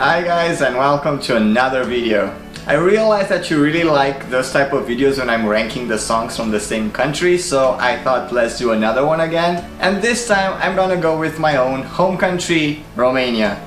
Hi guys, and welcome to another video. I realized that you really like those type of videos when I'm ranking the songs from the same country, so I thought let's do another one again. And this time I'm gonna go with my own home country, Romania.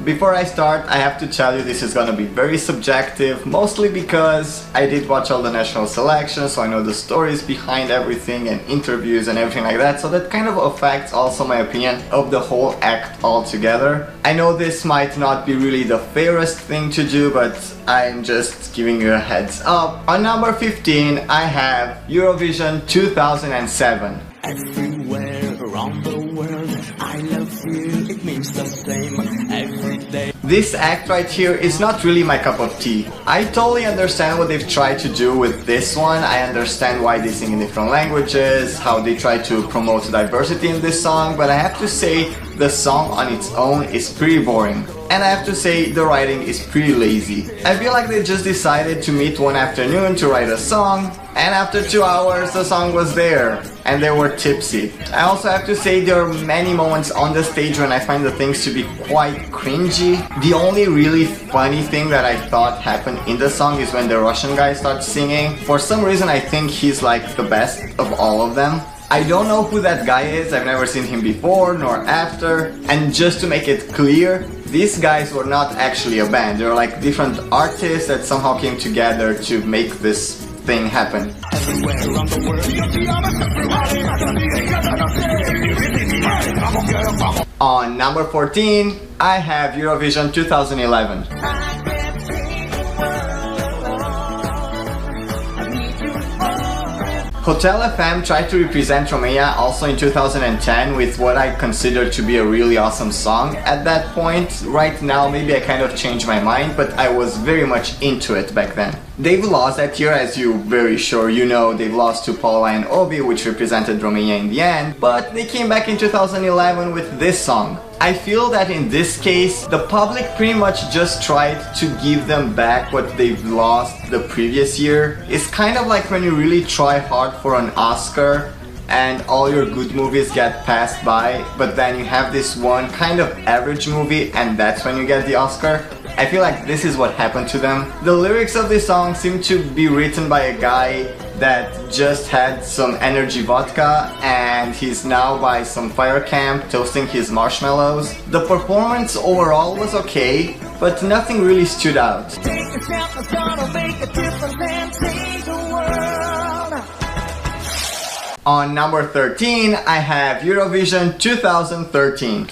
Before I start, I have to tell you this is gonna be very subjective, mostly because I did watch all the national selections, so I know the stories behind everything and interviews and everything like that, so that kind of affects also my opinion of the whole act altogether. I know this might not be really the fairest thing to do, but I'm just giving you a heads up. On number 15, I have Eurovision 2007. Everywhere around the world, I love you, it means the same every day. This act right here is not really my cup of tea. I totally understand what they've tried to do with this one. I understand why they sing in different languages, how they try to promote diversity in this song, but I have to say the song on its own is pretty boring. And I have to say the writing is pretty lazy. I feel like they just decided to meet one afternoon to write a song, and after 2 hours the song was there, and they were tipsy. I also have to say there are many moments on the stage when I find the things to be quite cringy. The only really funny thing that I thought happened in the song is when the Russian guy starts singing. For some reason I think he's like the best of all of them. I don't know who that guy is, I've never seen him before nor after, and just to make it clear, these guys were not actually a band. They were like different artists that somehow came together to make this thing happen. On number 14, I have Eurovision 2011. Hotel FM tried to represent Romania also in 2010 with what I consider to be a really awesome song at that point. Right now maybe I kind of changed my mind, but I was very much into it back then. They've lost that year, as you very sure you know. They've lost to Paula and Ovi, which represented Romania in the end, but they came back in 2011 with this song. I feel that in this case, the public pretty much just tried to give them back what they've lost the previous year. It's kind of like when you really try hard for an Oscar and all your good movies get passed by, but then you have this one kind of average movie and that's when you get the Oscar. I feel like this is what happened to them. The lyrics of this song seem to be written by a guy that just had some energy vodka and he's now by some fire camp toasting his marshmallows. The performance overall was okay, but nothing really stood out. On number 13, I have Eurovision 2013.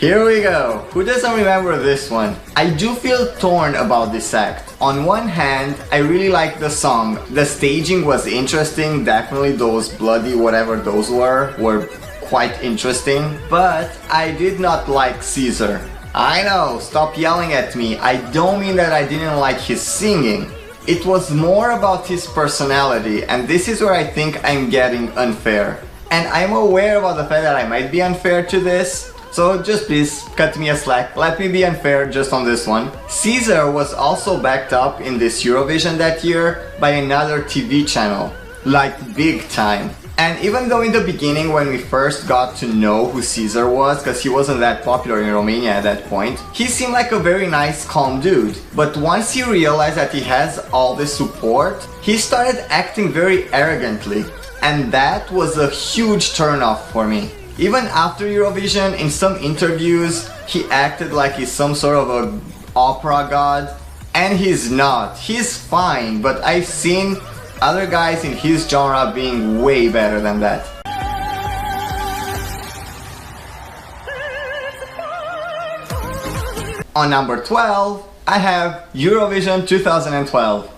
Here we go! Who doesn't remember this one? I do feel torn about this act. On one hand, I really like the song. The staging was interesting, definitely those bloody whatever those were quite interesting. But I did not like Caesar. I know, stop yelling at me. I don't mean that I didn't like his singing. It was more about his personality, and this is where I think I'm getting unfair. And I'm aware about the fact that I might be unfair to this. So just please cut me a slack, let me be unfair just on this one. Caesar was also backed up in this Eurovision that year by another TV channel, like big time. And even though in the beginning when we first got to know who Caesar was, because he wasn't that popular in Romania at that point, he seemed like a very nice, calm dude. But once he realized that he has all this support, he started acting very arrogantly. And that was a huge turnoff for me. Even after Eurovision, in some interviews, he acted like he's some sort of an opera god, and he's not. He's fine, but I've seen other guys in his genre being way better than that. On number 12, I have Eurovision 2012.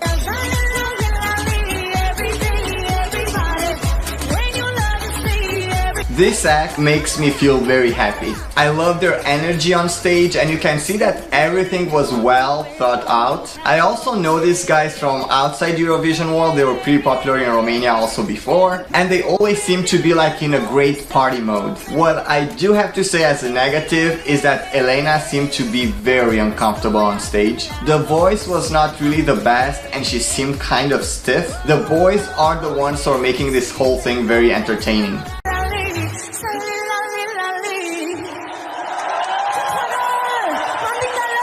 This act makes me feel very happy. I love their energy on stage, and you can see that everything was well thought out. I also know these guys from outside Eurovision world. They were pretty popular in Romania also before, and they always seem to be like in a great party mode. What I do have to say as a negative is that Elena seemed to be very uncomfortable on stage. The voice was not really the best and she seemed kind of stiff. The boys are the ones who are making this whole thing very entertaining.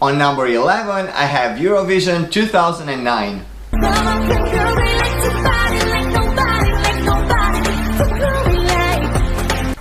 On number 11, I have Eurovision 2009.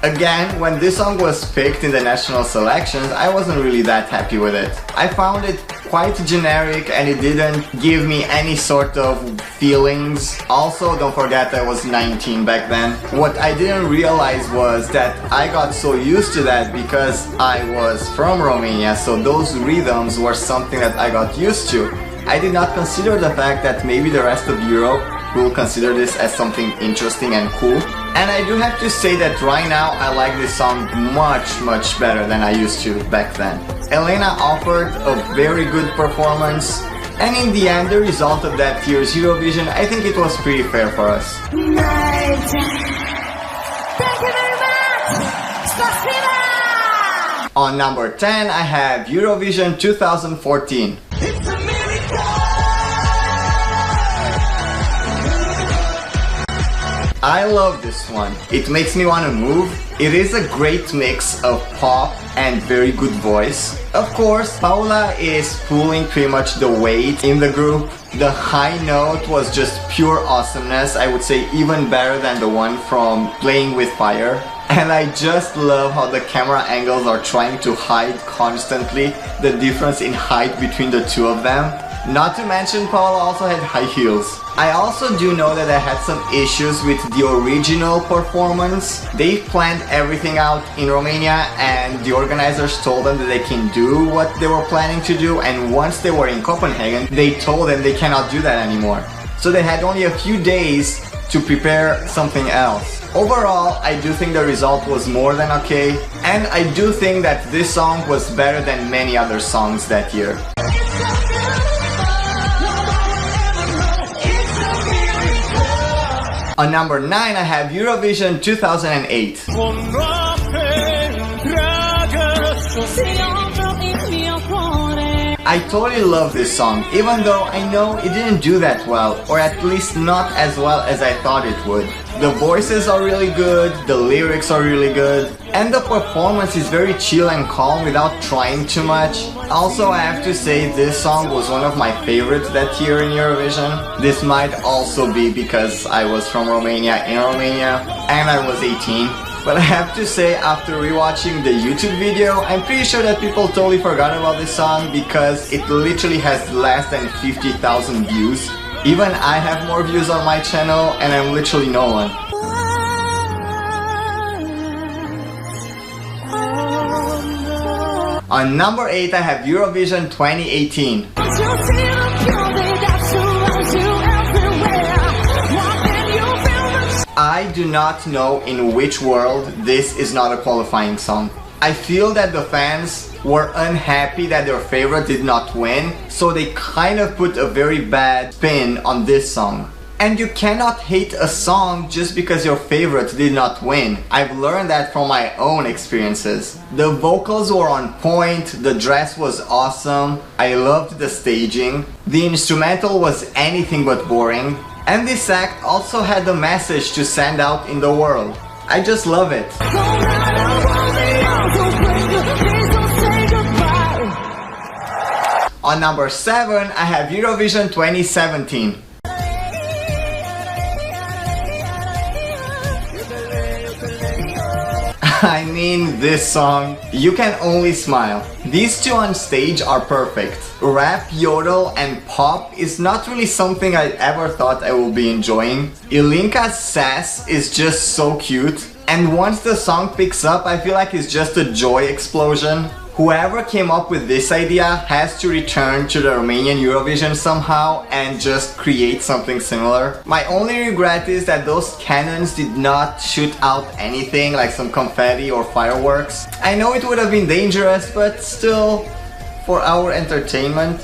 Again, when this song was picked in the national selections, I wasn't really that happy with it. I found it quite generic and it didn't give me any sort of feelings. Also, don't forget I was 19 back then. What I didn't realize was that I got so used to that because I was from Romania, so those rhythms were something that I got used to. I did not consider the fact that maybe the rest of Europe will consider this as something interesting and cool. And I do have to say that right now I like this song much better than I used to back then. Elena offered a very good performance, and in the end the result of that year's Eurovision, I think it was pretty fair for us. Thank you very much! On number 10 I have Eurovision 2014. I love this one. It makes me want to move. It is a great mix of pop and very good voice. Of course, Paula is pulling pretty much the weight in the group. The high note was just pure awesomeness. I would say even better than the one from Playing with Fire. And I just love how the camera angles are trying to hide constantly the difference in height between the two of them. Not to mention, Paula also had high heels. I also do know that I had some issues with the original performance. They planned everything out in Romania and the organizers told them that they can do what they were planning to do, and once they were in Copenhagen, they told them they cannot do that anymore. So they had only a few days to prepare something else. Overall, I do think the result was more than okay, and I do think that this song was better than many other songs that year. On number 9 I have Eurovision 2008. I totally love this song, even though I know it didn't do that well, or at least not as well as I thought it would. The voices are really good, the lyrics are really good, and the performance is very chill and calm without trying too much. Also, I have to say this song was one of my favorites that year in Eurovision. This might also be because I was from Romania in Romania and I was 18. But I have to say, after rewatching the YouTube video, I'm pretty sure that people totally forgot about this song because it literally has less than 50,000 views. Even I have more views on my channel and I'm literally no one. On number 8 I have Eurovision 2018. I do not know in which world this is not a qualifying song. I feel that the fans were unhappy that their favorite did not win, so they kind of put a very bad spin on this song. And you cannot hate a song just because your favorite did not win. I've learned that from my own experiences. The vocals were on point, the dress was awesome, I loved the staging, the instrumental was anything but boring, and this act also had a message to send out in the world. I just love it. On number 7 I have Eurovision 2017. I mean, this song, you can only smile. These two on stage are perfect. Rap, yodel and pop is not really something I ever thought I would be enjoying. Ilinka's sass is just so cute. And once the song picks up, I feel like it's just a joy explosion. Whoever came up with this idea has to return to the Romanian Eurovision somehow and just create something similar. My only regret is that those cannons did not shoot out anything like some confetti or fireworks. I know it would have been dangerous, but still, for our entertainment.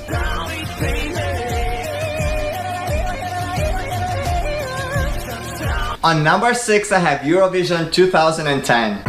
On number 6 I have Eurovision 2010.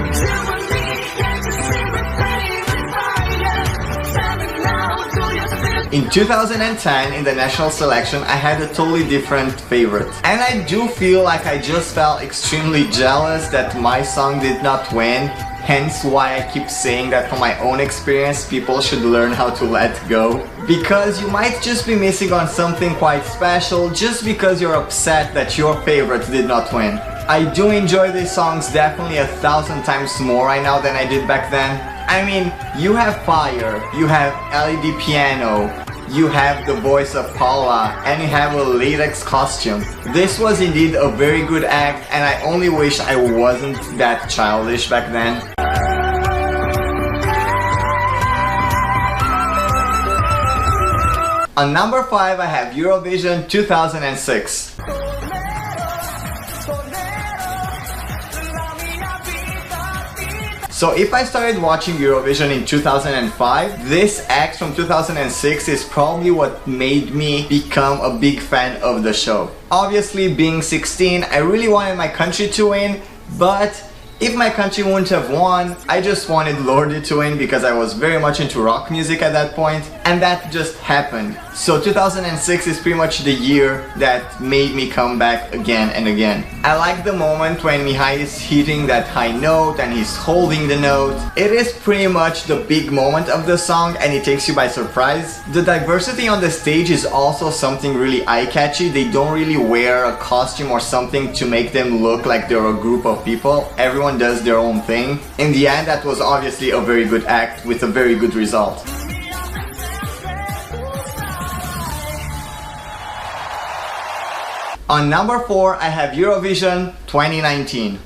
In 2010, in the national selection, I had a totally different favorite. And I do feel like I just felt extremely jealous that my song did not win. Hence why I keep saying that from my own experience, people should learn how to let go. Because you might just be missing on something quite special just because you're upset that your favorite did not win. I do enjoy these songs definitely 1,000 times more right now than I did back then. I mean, you have fire, you have LED piano, you have the voice of Paula, and you have a latex costume. This was indeed a very good act, and I only wish I wasn't that childish back then. On number 5 I have Eurovision 2006. So if I started watching Eurovision in 2005, this act from 2006 is probably what made me become a big fan of the show. Obviously, being 16, I really wanted my country to win, but if my country wouldn't have won, I just wanted Lordi to win because I was very much into rock music at that point, and that just happened. So 2006 is pretty much the year that made me come back again and again. I like the moment when Mihai is hitting that high note and he's holding the note. It is pretty much the big moment of the song and it takes you by surprise. The diversity on the stage is also something really eye-catchy. They don't really wear a costume or something to make them look like they're a group of people. Everyone does their own thing. In the end, that was obviously a very good act with a very good result. On number 4, I have Eurovision 2019.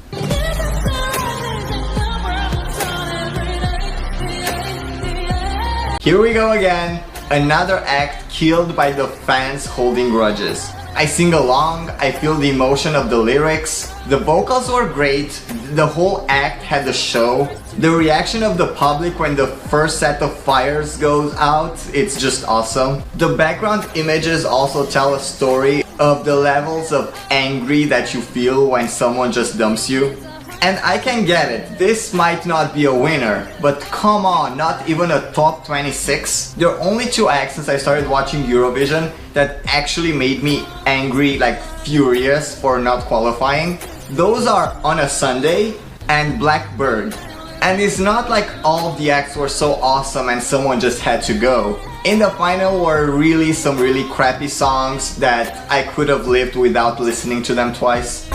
Here we go again, another act killed by the fans holding grudges. I sing along, I feel the emotion of the lyrics, the vocals were great, the whole act had a show. The reaction of the public when the first set of fires goes out, it's just awesome. The background images also tell a story of the levels of angry that you feel when someone just dumps you. And I can get it, this might not be a winner, but come on, not even a top 26? There are only 2 acts since I started watching Eurovision that actually made me angry, like furious for not qualifying. Those are On a Sunday and Blackbird. And it's not like all of the acts were so awesome and someone just had to go. In the final were really some really crappy songs that I could have lived without listening to them twice.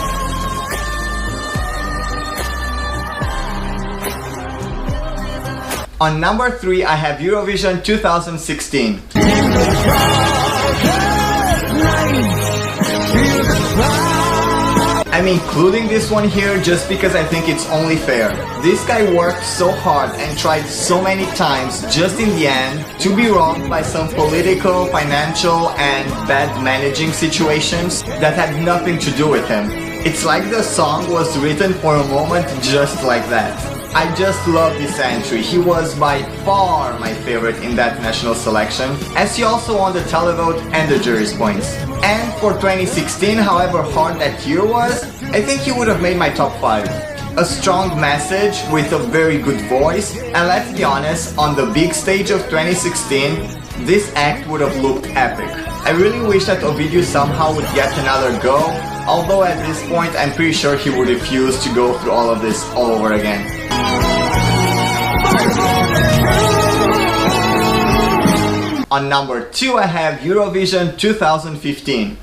On number 3, I have Eurovision 2016. I'm including this one here just because I think it's only fair. This guy worked so hard and tried so many times just in the end to be wronged by some political, financial and bad managing situations that had nothing to do with him. It's like the song was written for a moment just like that. I just love this entry. He was by far my favorite in that national selection, as he also won the televote and the jury's points. And for 2016, however hard that year was, I think he would have made my top 5. A strong message with a very good voice, and let's be honest, on the big stage of 2016, this act would have looked epic. I really wish that Ovidiu somehow would get another go, although at this point I'm pretty sure he would refuse to go through all of this all over again. On number 2, I have Eurovision 2015.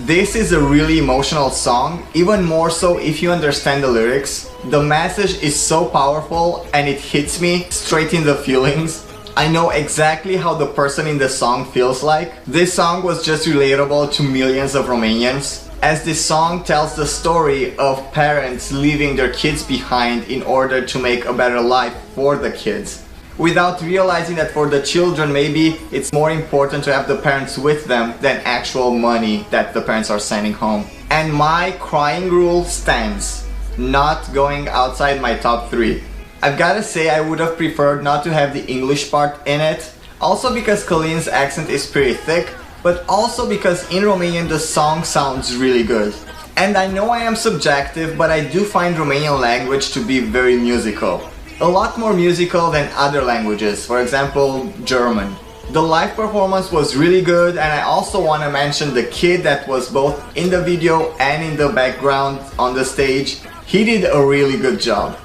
This is a really emotional song, even more so if you understand the lyrics. The message is so powerful and it hits me straight in the feelings. I know exactly how the person in the song feels like. This song was just relatable to millions of Romanians. as this song tells the story of parents leaving their kids behind in order to make a better life for the kids, without realizing that for the children maybe it's more important to have the parents with them than actual money that the parents are sending home. And my crying rule stands, not going outside my top 3. I've gotta say I would have preferred not to have the English part in it, also because Călin's accent is pretty thick, but also because in Romanian the song sounds really good. And I know I am subjective, but I do find Romanian language to be very musical. A lot more musical than other languages, for example, German. The live performance was really good, and I also want to mention the kid that was both in the video and in the background on the stage. He did a really good job.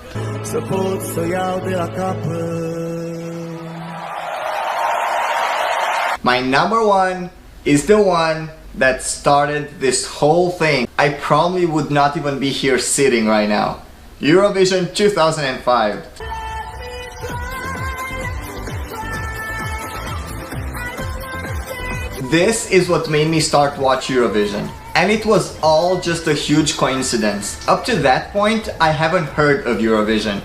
My number 1 is the one that started this whole thing. I probably would not even be here sitting right now. Eurovision 2005. This is what made me start watch Eurovision. And it was all just a huge coincidence. Up to that point, I haven't heard of Eurovision.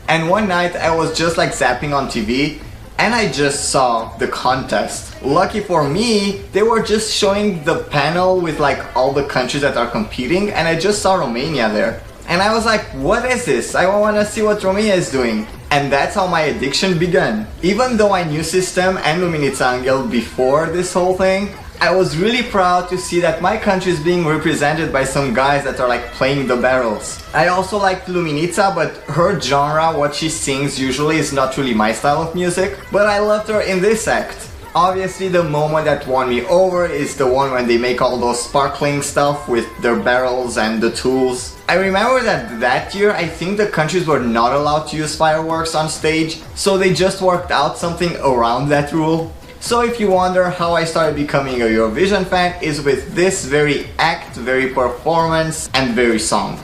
And one night I was just like zapping on TV and I just saw the contest. Lucky for me, they were just showing the panel with like all the countries that are competing, and I just saw Romania there. And I was like, what is this? I want to see what Romania is doing. And that's how my addiction began. Even though I knew System and Luminița Angel before this whole thing, I was really proud to see that my country is being represented by some guys that are like playing the barrels. I also liked Luminița, but her genre, what she sings usually, is not really my style of music. But I loved her in this act. Obviously the moment that won me over is the one when they make all those sparkling stuff with their barrels and the tools. I remember that year I think the countries were not allowed to use fireworks on stage, so they just worked out something around that rule. So if you wonder how I started becoming a Eurovision fan, is with this very act, very performance and very song.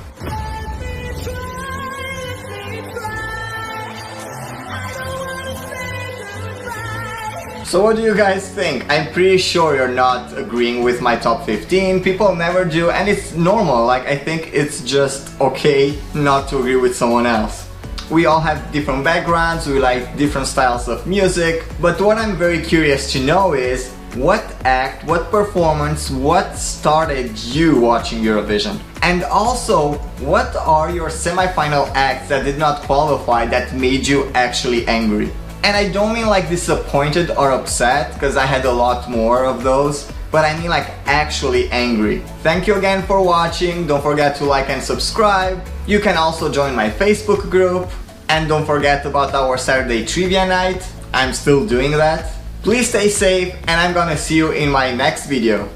So what do you guys think? I'm pretty sure you're not agreeing with my top 15, people never do, and it's normal. Like, I think it's just okay not to agree with someone else. We all have different backgrounds, we like different styles of music, but what I'm very curious to know is what act, what performance, what started you watching Eurovision? And also, what are your semi-final acts that did not qualify that made you actually angry? And I don't mean like disappointed or upset, because I had a lot more of those, but I mean like actually angry. Thank you again for watching, don't forget to like and subscribe. You can also join my Facebook group, and don't forget about our Saturday trivia night. I'm still doing that. Please stay safe, and I'm gonna see you in my next video.